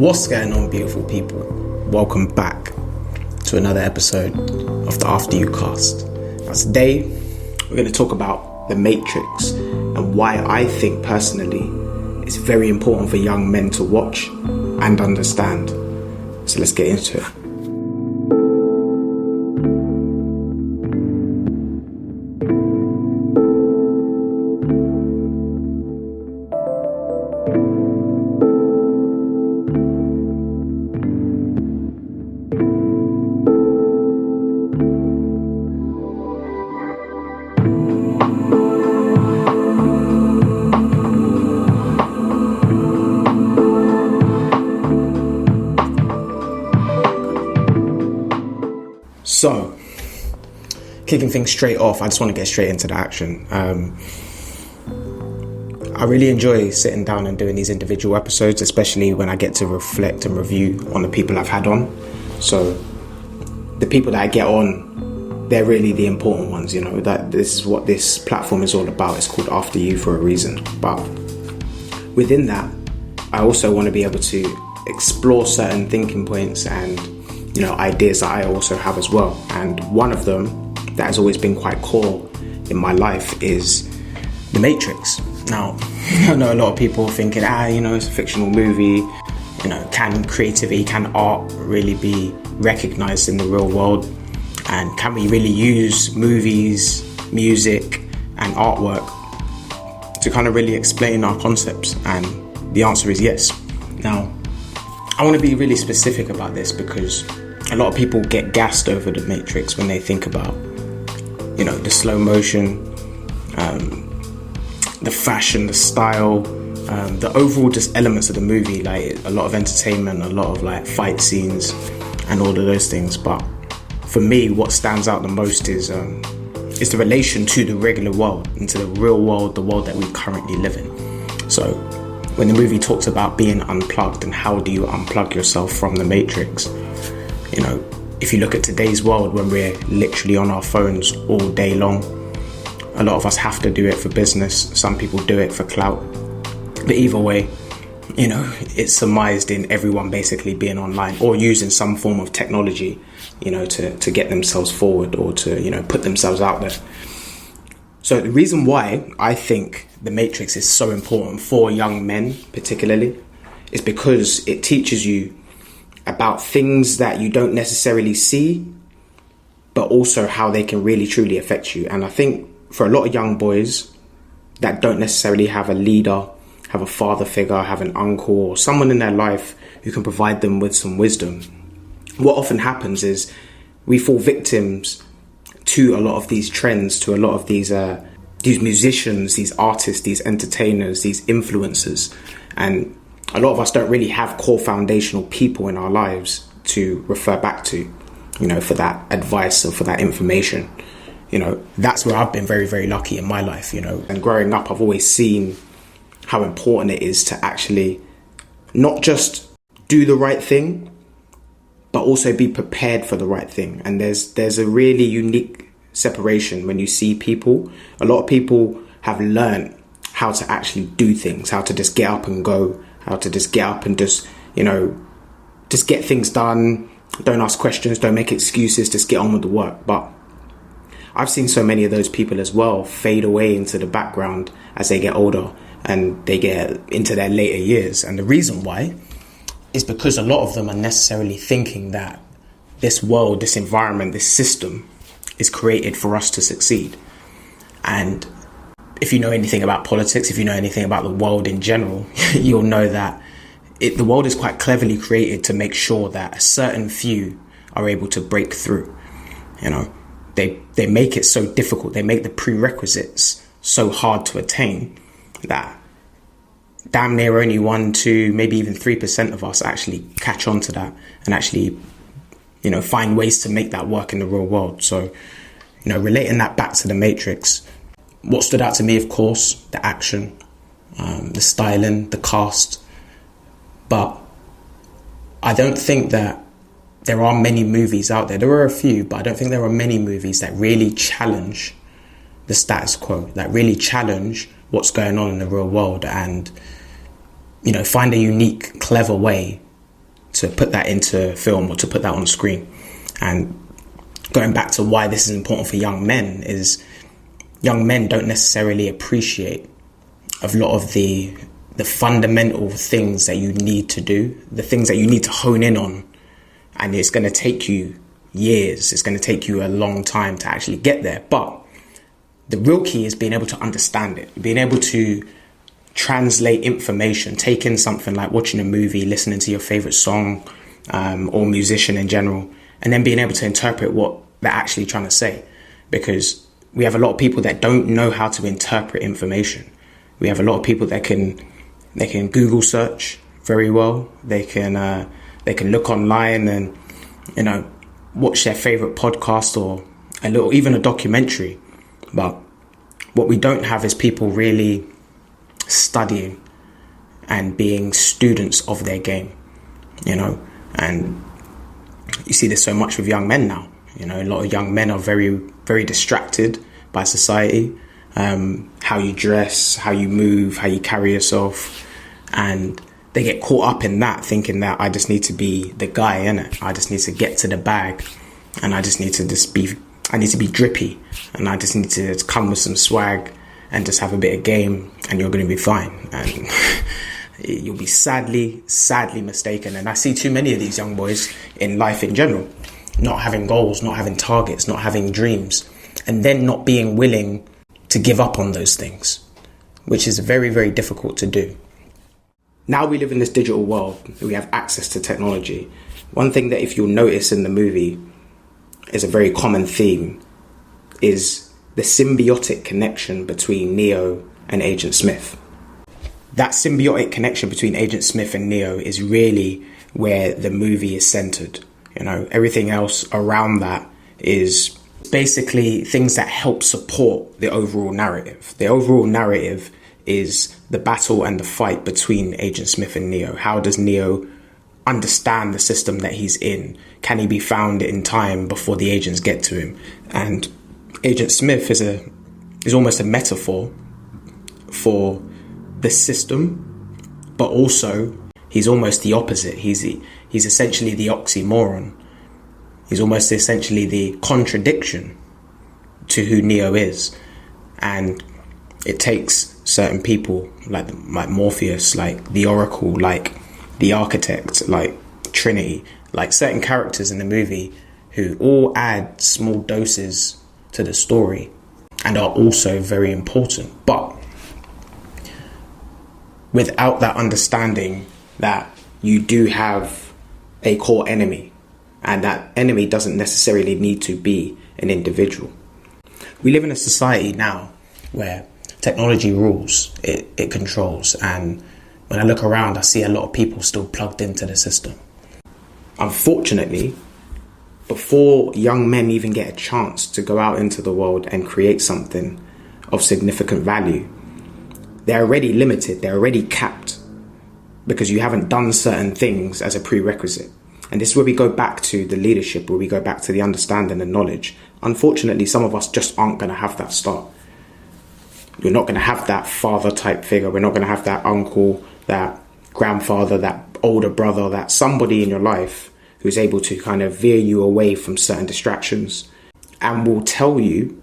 What's going on, beautiful people? Welcome back to another episode of the After You cast. Now today, we're going to talk about The Matrix and why I think personally it's very important for young men to watch and understand. So let's get into it. So, kicking things straight off, I just want to get straight into the action. I really enjoy sitting down and doing these individual episodes, especially when I get to reflect and review on the people I've had on. So, the people that I get on, they're really the important ones, you know, that this is what this platform is all about. It's called After You for a reason. But within that, I also want to be able to explore certain thinking points and ideas that I also have as well. And one of them that has always been quite core in my life is The Matrix. Now, I know a lot of people thinking, it's a fictional movie. Can creativity, can art really be recognized in the real world? And can we really use movies, music, and artwork to kind of really explain our concepts? And the answer is yes. Now, I want to be really specific about this because a lot of people get gassed over The Matrix when they think about, the slow motion, the fashion, the style, the overall just elements of the movie, like a lot of entertainment, a lot of like fight scenes and all of those things. But for me, what stands out the most is the relation to the regular world, into the real world, the world that we currently live in. So when the movie talks about being unplugged and how do you unplug yourself from the Matrix, if you look at today's world when we're literally on our phones all day long, a lot of us have to do it for business. Some people do it for clout. But either way, it's surmised in everyone basically being online or using some form of technology, to get themselves forward or to, put themselves out there. So the reason why I think The Matrix is so important for young men particularly is because it teaches you about things that you don't necessarily see, but also how they can really truly affect you. And I think for a lot of young boys that don't necessarily have a leader, have a father figure, have an uncle or someone in their life who can provide them with some wisdom, what often happens is we fall victims to a lot of these trends, to a lot of these musicians, these artists, these entertainers, these influencers. And a lot of us don't really have core foundational people in our lives to refer back to, for that advice or for that information. That's where I've been very, very lucky in my life, And growing up, I've always seen how important it is to actually not just do the right thing, but also be prepared for the right thing. And there's a really unique separation when you see people. A lot of people have learned how to actually do things, how to just get up and go, how to just get up and just get things done. Don't ask questions, don't make excuses, just get on with the work. But I've seen so many of those people as well fade away into the background as they get older and they get into their later years. And the reason why is because a lot of them are necessarily thinking that this world, this environment, this system is created for us to succeed. And if you know anything about politics, if you know anything about the world in general, you'll know that the world is quite cleverly created to make sure that a certain few are able to break through. They make it so difficult. They make the prerequisites so hard to attain that damn near only 1, 2, maybe even 3% of us actually catch on to that and actually, find ways to make that work in the real world. So, relating that back to The Matrix, what stood out to me, of course, the action, the styling, the cast. But I don't think that there are many movies out there. There are a few, but I don't think there are many movies that really challenge the status quo, that really challenge what's going on in the real world and, find a unique, clever way to put that into film or to put that on screen. And going back to why this is important for young men is young men don't necessarily appreciate a lot of the fundamental things that you need to do, the things that you need to hone in on. And it's going to take you years. It's going to take you a long time to actually get there. But the real key is being able to understand it, being able to translate information, take in something like watching a movie, listening to your favorite song or musician in general, and then being able to interpret what they're actually trying to say. Because we have a lot of people that don't know how to interpret information. We have a lot of people that can Google search very well. They can look online and, you know, watch their favorite podcast or even a documentary. But what we don't have is people really studying and being students of their game, you know. And you see this so much with young men now. You know, a lot of young men are very, very distracted by society, how you dress, how you move, how you carry yourself, and they get caught up in that, thinking that I just need to be the guy, innit? I just need to get to the bag, and I need to be drippy, and I just need to come with some swag and just have a bit of game, and you're going to be fine. And you'll be sadly mistaken. And I see too many of these young boys in life in general, not having goals, not having targets, not having dreams, and then not being willing to give up on those things, which is very, very difficult to do. Now we live in this digital world, we have access to technology. One thing that if you'll notice in the movie is a very common theme is the symbiotic connection between Neo and Agent Smith. That symbiotic connection between Agent Smith and Neo is really where the movie is centered. You know, everything else around that is basically things that help support the overall narrative. The overall narrative is the battle and the fight between Agent Smith and Neo. How does Neo understand the system that he's in? Can he be found in time before the agents get to him? And Agent Smith is almost a metaphor for the system, but also he's almost the opposite. He's essentially the oxymoron. He's almost essentially the contradiction to who Neo is. And it takes certain people like Morpheus, like the Oracle, like the Architect, like Trinity, like certain characters in the movie who all add small doses to the story and are also very important. But without that understanding that you do have a core enemy, and that enemy doesn't necessarily need to be an individual. We live in a society now where technology rules, it controls, and when I look around, I see a lot of people still plugged into the system. Unfortunately, before young men even get a chance to go out into the world and create something of significant value, they're already limited, they're already capped, because you haven't done certain things as a prerequisite. And this is where we go back to the leadership, where we go back to the understanding and knowledge. Unfortunately, some of us just aren't going to have that start. We're not going to have that father type figure. We're not going to have that uncle, that grandfather, that older brother, that somebody in your life who's able to kind of veer you away from certain distractions and will tell you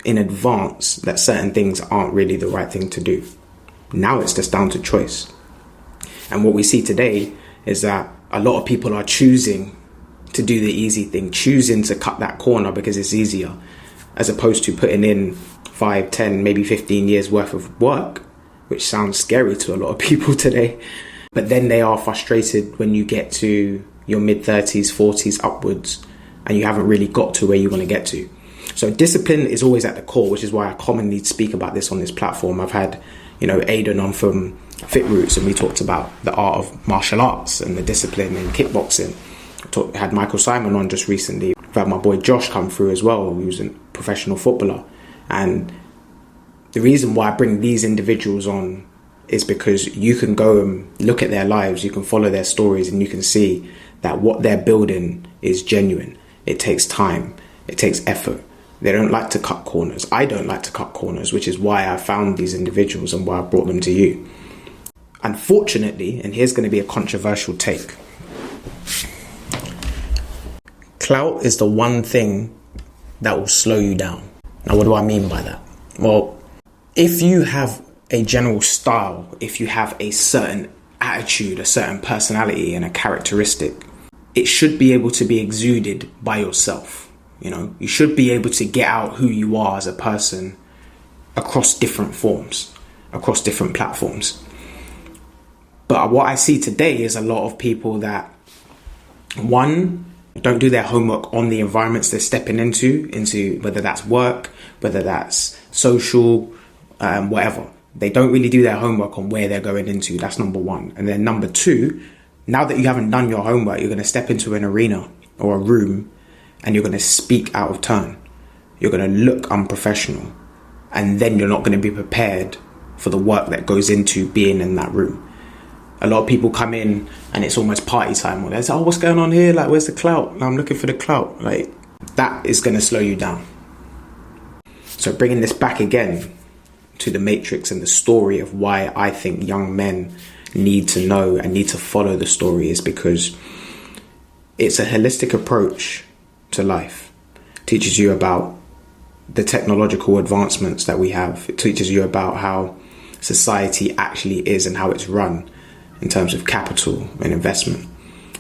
in advance that certain things aren't really the right thing to do. Now it's just down to choice. And what we see today is that a lot of people are choosing to do the easy thing, choosing to cut that corner because it's easier, as opposed to putting in 5, 10, maybe 15 years worth of work, which sounds scary to a lot of people today. But then they are frustrated when you get to your mid-30s, 40s upwards, and you haven't really got to where you want to get to. So discipline is always at the core, which is why I commonly speak about this on this platform. I've had, Aidan on from Fit Roots, and we talked about the art of martial arts and the discipline in kickboxing. Had Michael Simon on just recently. I've had my boy Josh come through as well, who's a professional footballer. And the reason why I bring these individuals on is because you can go and look at their lives, you can follow their stories, and you can see that what they're building is genuine. It takes time, it takes effort. They don't like to cut corners. I don't like to cut corners, which is why I found these individuals and why I brought them to you. Unfortunately, and here's going to be a controversial take, Clout is the one thing that will slow you down. Now, what do I mean by that? Well, if you have a general style, if you have a certain attitude, a certain personality and a characteristic, it should be able to be exuded by yourself. You know, you should be able to get out who you are as a person across different forms, across different platforms. But what I see today is a lot of people that, one, don't do their homework on the environments they're stepping into whether that's work, whether that's social, whatever. They don't really do their homework on where they're going into. That's number one. And then number two, now that you haven't done your homework, you're going to step into an arena or a room and you're going to speak out of turn. You're going to look unprofessional. And then you're not going to be prepared for the work that goes into being in that room. A lot of people come in and it's almost party time. Or they say, oh, what's going on here? Like, where's the clout? I'm looking for the clout. Like, that is going to slow you down. So bringing this back again to the Matrix and the story of why I think young men need to know and need to follow the story is because it's a holistic approach to life. It teaches you about the technological advancements that we have. It teaches you about how society actually is and how it's run in terms of capital and investment.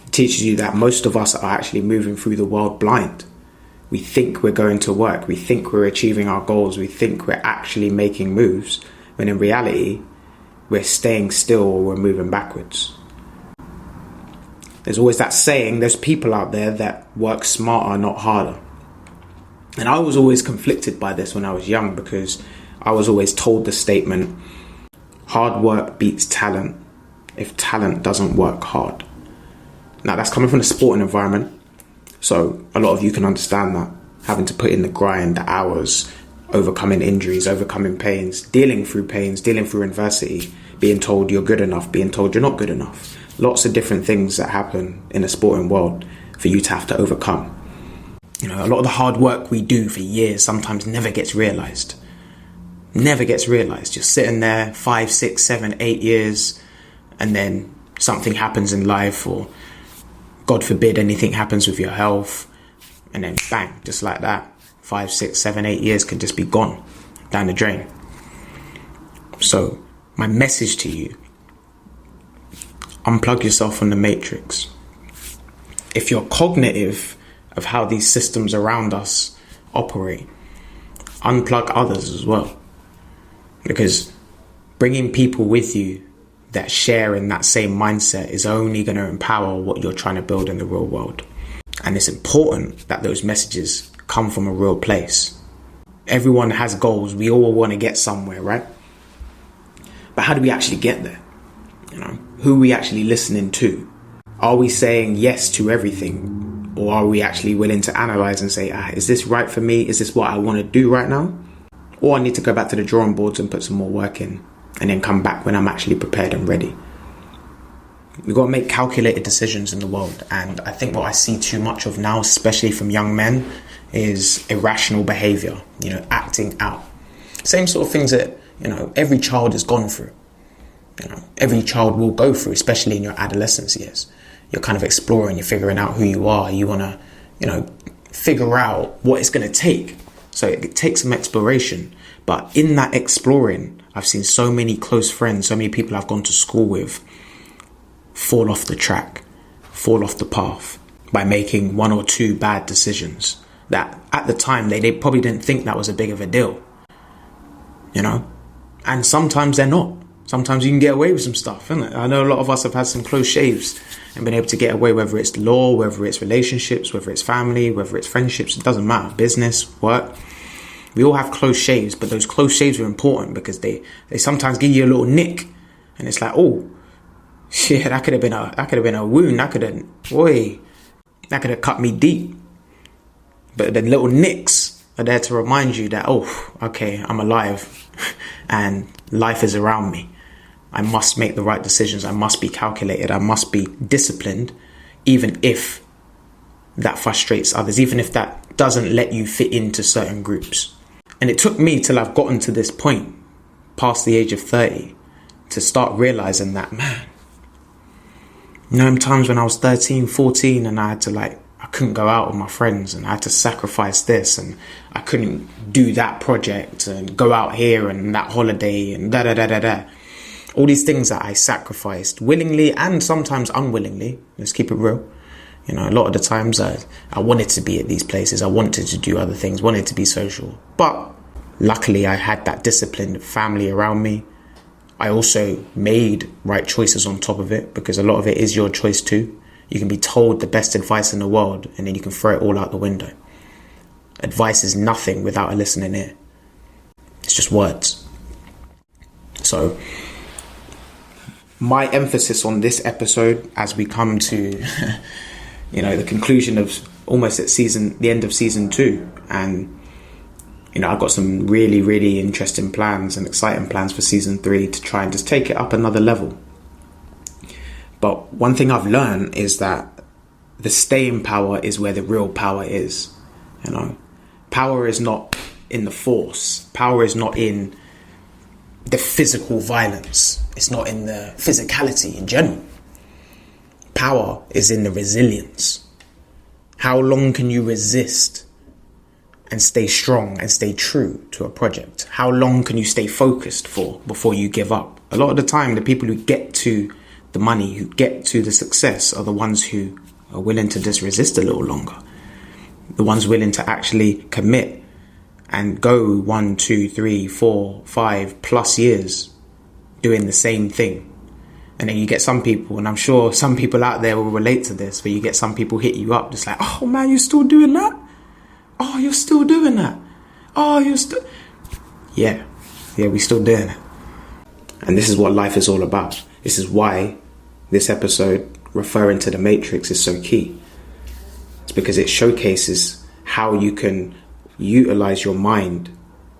It teaches you that most of us are actually moving through the world blind. We think we're going to work. We think we're achieving our goals. We think we're actually making moves, when in reality, we're staying still or we're moving backwards. There's always that saying, there's people out there that work smarter, not harder. And I was always conflicted by this when I was young, because I was always told the statement, hard work beats talent if talent doesn't work hard. Now, that's coming from the sporting environment. So a lot of you can understand that, having to put in the grind, the hours, overcoming injuries, overcoming pains, dealing through adversity, being told you're good enough, being told you're not good enough. Lots of different things that happen in the sporting world for you to have to overcome. You know, a lot of the hard work we do for years sometimes never gets realized. Never gets realized. You're sitting there 5, 6, 7, 8 years, and then something happens in life, or God forbid anything happens with your health, and then bang, just like that, 5, 6, 7, 8 years could just be gone down the drain. So my message to you, unplug yourself from the matrix. If you're cognitive of how these systems around us operate, unplug others as well. Because bringing people with you that share in that same mindset is only going to empower what you're trying to build in the real world. And it's important that those messages come from a real place. Everyone has goals. We all want to get somewhere, right? But how do we actually get there? You know, who are we actually listening to? Are we saying yes to everything? Or are we actually willing to analyze and say, is this right for me? Is this what I want to do right now? Or I need to go back to the drawing boards and put some more work in, and then come back when I'm actually prepared and ready. We've got to make calculated decisions in the world. And I think what I see too much of now, especially from young men, is irrational behavior, you know, acting out. Same sort of things that, you know, every child has gone through. You know, every child will go through, especially in your adolescence years. You're kind of exploring, you're figuring out who you are. You want to, you know, figure out what it's going to take. So it takes some exploration. But in that exploring, I've seen so many close friends, so many people I've gone to school with fall off the track, fall off the path by making 1 or 2 bad decisions that at the time they probably didn't think that was a big of a deal, you know? And sometimes they're not. Sometimes you can get away with some stuff, isn't it? I know a lot of us have had some close shaves and been able to get away, whether it's law, whether it's relationships, whether it's family, whether it's friendships, it doesn't matter, business, work. We all have close shaves, but those close shaves are important because they sometimes give you a little nick, and it's like, oh, shit, that could have been a wound. That could have cut me deep. But the little nicks are there to remind you that, oh, okay, I'm alive, and life is around me. I must make the right decisions. I must be calculated. I must be disciplined, even if that frustrates others, even if that doesn't let you fit into certain groups. And it took me till I've gotten to this point, past the age of 30, to start realizing that, man, you know, times when I was 13, 14, and I had to like I couldn't go out with my friends and I had to sacrifice this, and I couldn't do that project and go out here and that holiday and da da da da da. All these things that I sacrificed willingly and sometimes unwillingly. Let's keep it real. You know, a lot of the times I wanted to be at these places. I wanted to do other things, wanted to be social. But luckily I had that disciplined family around me. I also made right choices on top of it, because a lot of it is your choice too. You can be told the best advice in the world and then you can throw it all out the window. Advice is nothing without a listening ear. It's just words. So my emphasis on this episode, as we come to the conclusion of almost at the end of season 2, and I've got some really, really interesting plans and exciting plans for season 3 to try and just take it up another level. But one thing I've learned is that the staying power is where the real power is. Power is not in the force. Power is not in the physical violence. It's not in the physicality in general. Power is in the resilience. How long can you resist and stay strong and stay true to a project? How long can you stay focused for before you give up? A lot of the time, the people who get to the money, who get to the success, are the ones who are willing to just resist a little longer. The ones willing to actually commit and go 1, 2, 3, 4, 5 plus years doing the same thing. And then you get some people, and I'm sure some people out there will relate to this, but you get some people hit you up just like, oh man, you're still doing that? Oh, you're still doing that? Oh, you're still... Yeah, we're still doing it. And this is what life is all about. This is why this episode referring to the Matrix is so key. It's because it showcases how you can utilize your mind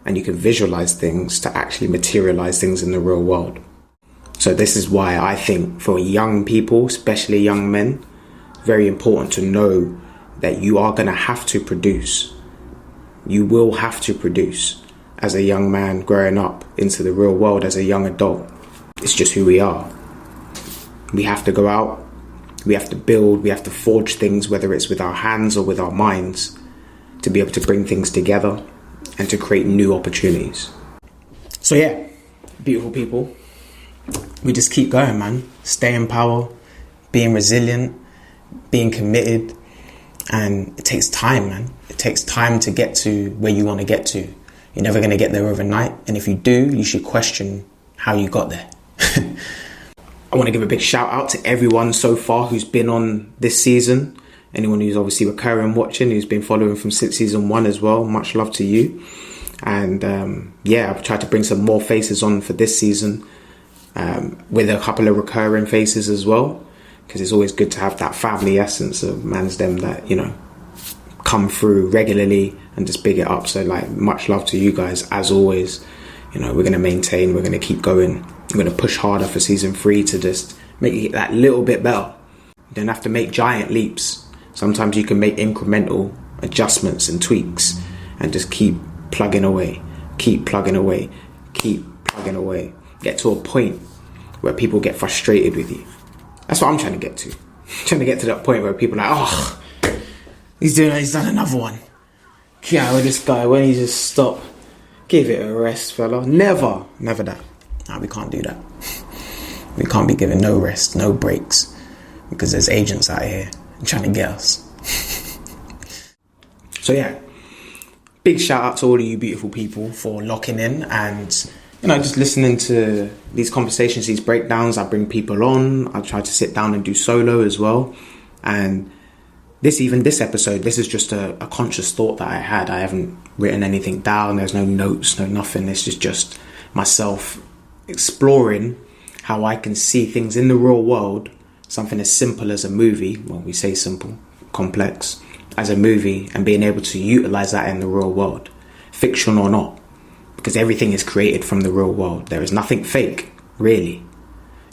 and you can visualize things to actually materialize things in the real world. So this is why I think for young people, especially young men, very important to know that you are going to have to produce. You will have to produce as a young man growing up into the real world as a young adult. It's just who we are. We have to go out, we have to build, we have to forge things, whether it's with our hands or with our minds, to be able to bring things together and to create new opportunities. So yeah, beautiful people, we just keep going, man. Stay in power, being resilient, being committed. And it takes time, man. It takes time to get to where you want to get to. You're never going to get there overnight. And if you do, you should question how you got there. I want to give a big shout out to everyone so far who's been on this season. Anyone who's obviously recurring watching, who's been following from season 1 as well. Much love to you. And I've tried to bring some more faces on for this season, with a couple of recurring faces as well. Because it's always good to have that family essence of man's them that, come through regularly and just big it up. So much love to you guys as always. We're going to maintain, we're going to keep going. We're going to push harder for season 3 to just make it that little bit better. You don't have to make giant leaps. Sometimes you can make incremental adjustments and tweaks and just keep plugging away, keep plugging away, keep plugging away. Get to a point where people get frustrated with you. That's what I'm trying to get to. I'm trying to get to that point where people are like, oh, he's done another one. Yeah, with this guy, when he just stop, give it a rest, fella. Never that. Nah, we can't do that. We can't be giving no rest, no breaks, because there's agents out here trying to get us. So yeah, big shout out to all of you beautiful people for locking in and just listening to these conversations, these breakdowns. I bring people on. I try to sit down and do solo as well. And this episode, this is just a conscious thought that I had. I haven't written anything down. There's no notes, no nothing. This is just myself exploring how I can see things in the real world. Something as simple as a movie. Well, we say simple, complex, as a movie, and being able to utilize that in the real world, fiction or not. Because everything is created from the real world. There is nothing fake, really.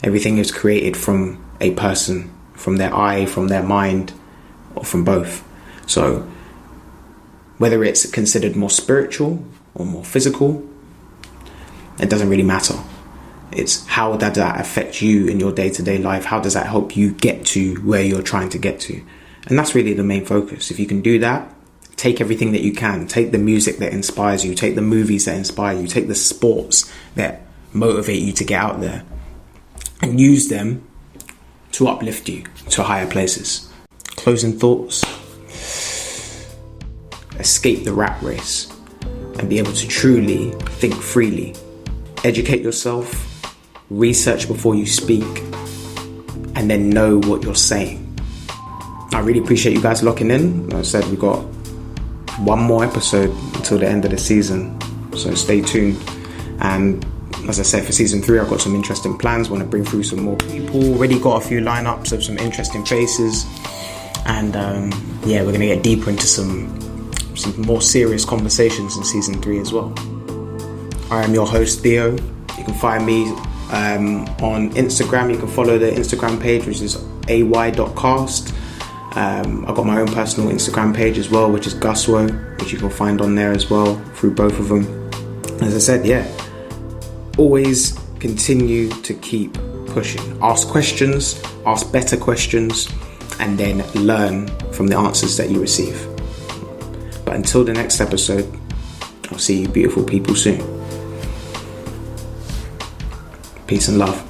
Everything is created from a person, from their eye, from their mind, or from both. So, whether it's considered more spiritual or more physical, it doesn't really matter. It's how does that affect you in your day-to-day life? How does that help you get to where you're trying to get to? And that's really the main focus. If you can do that, take everything that you can. Take the music that inspires you. Take the movies that inspire you. Take the sports that motivate you to get out there. And use them to uplift you to higher places. Closing thoughts. Escape the rat race and be able to truly think freely. Educate yourself. Research before you speak. And then know what you're saying. I really appreciate you guys locking in. Like I said, we've got one more episode until the end of the season, so stay tuned. And as I said, for season 3, I've got some interesting plans. Want to bring through some more people. Already got a few lineups of some interesting faces, and we're going to get deeper into some more serious conversations in season 3 as well. I am your host, Theo. You can find me on Instagram. You can follow the Instagram page, which is ay.cast. I've got my own personal Instagram page as well, which is Guswo, which you can find on there as well through both of them. As I said, always continue to keep pushing. Ask questions, ask better questions, and then learn from the answers that you receive. But until the next episode, I'll see you beautiful people soon. Peace and love.